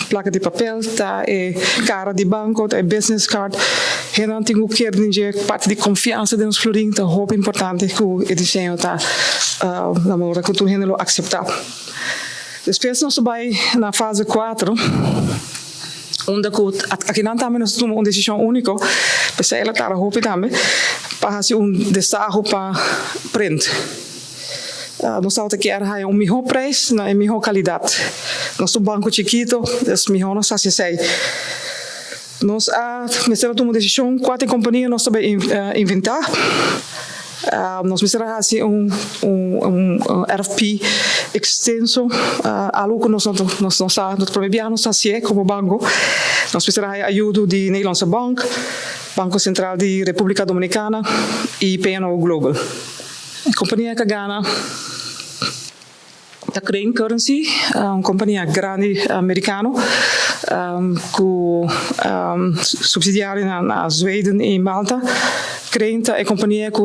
Placa de papel, tá cara de banco, tá business card. Não tem o que dizer parte de confiança de nos florim, tá roupa importante que o desenho tá na hora que tu não aceitar. Depois nós vai na fase 4, onde aqui não também nós tomamos uma decisão única, para ela tá a roupa também, para fazer desajo para print. Nós estamos aqui a melhor preço e melhor qualidade. Nosso banco chiquito, é melhor nós assim. Nós tomamos uma decisão, 4 companhias nós vamos inventar. Nós vamos fazer RFP extenso, algo que nós promovemos assim como banco. Nós vamos ter ajuda de Nederlandse Bank, Banco Central de República Dominicana e PNO Global. A companhia que ganha da Crane Currency, uma companhia grande americana, com subsidiária na Zweden e Malta. Crane é a companhia que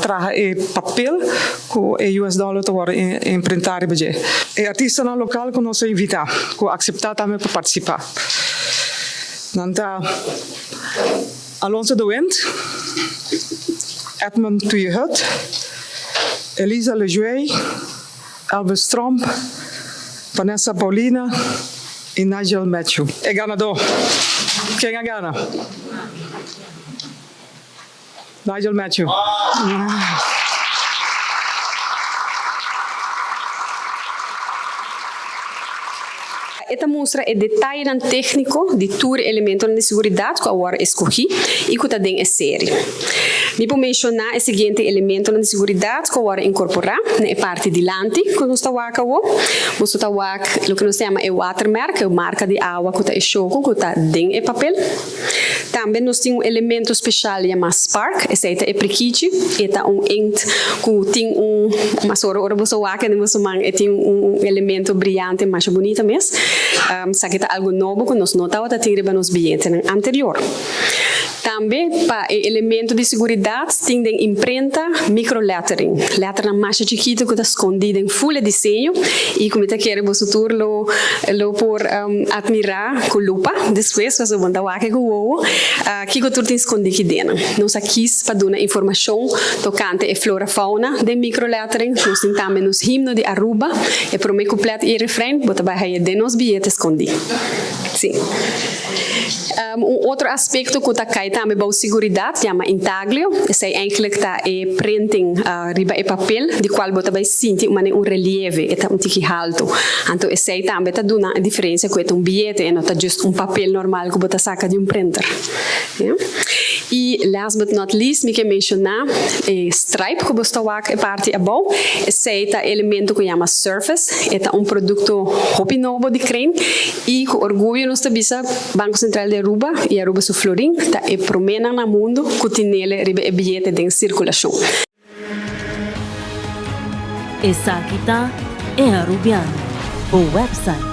traz papel com US dollar para imprentar. É artista local que nós invitamos, que aceitar também para participar. Então, Alonso de Wind, Edmund Tuyehut, Elisa Lejuey, Elvis Trump, Vanessa Paulina e Nigel Matthew. É ganador. Quem é gana? Nigel Matthew. Esta mostra é detalhe técnico de tour elementos de segurança que agora escolhi e que também é série. Me vou mencionar o seguinte elemento de segurança que agora incorporar na parte de lante que nós estamos o que nós chamamos é watermark, é a marca de água que está choco, que está dentro do papel. Também nós temos um elemento especial chamado spark, esse é prequite, é ink que tem uma hora você waca, tem elemento brilhante, mais bonito mesmo. Sabe que é algo novo que nós notamos que nos bilhetes anterior. Também, para elemento de segurança, tem imprenta microlettering. Lettering mais chiquita que está escondida em folha de desenho e como está querendo você lo por admirar com lupa. Depois você vai dar aqui com o que tu tem escondido aqui dentro. Nós aqui para dar informação tocante a flora fauna de microlettering. Nós temos também os himnos de Aruba e para me completar o refrão, você vai de nos bilhetes escondidos. Sim. Outro aspecto que está aqui também é a segurança, chama intaglio. Esse é eigenlijk printing riba e papel, de qual você vai sentir um relieve, é um tique alto. Então, esse também está dando a diferença com um bilhete, e não é just um papel normal que você saca de um printer. E, last but not least, me quer mencionar stripe, que você é parte abaixo. Esse é elemento que chama surface, é um produto hobby novo de Crane, e com orgulho nós temos Banco Central de Aruba e Aruba su Florim, tá é promena no mundo que tem nele bilhete em circulação. Essa aqui é Arubiano, o website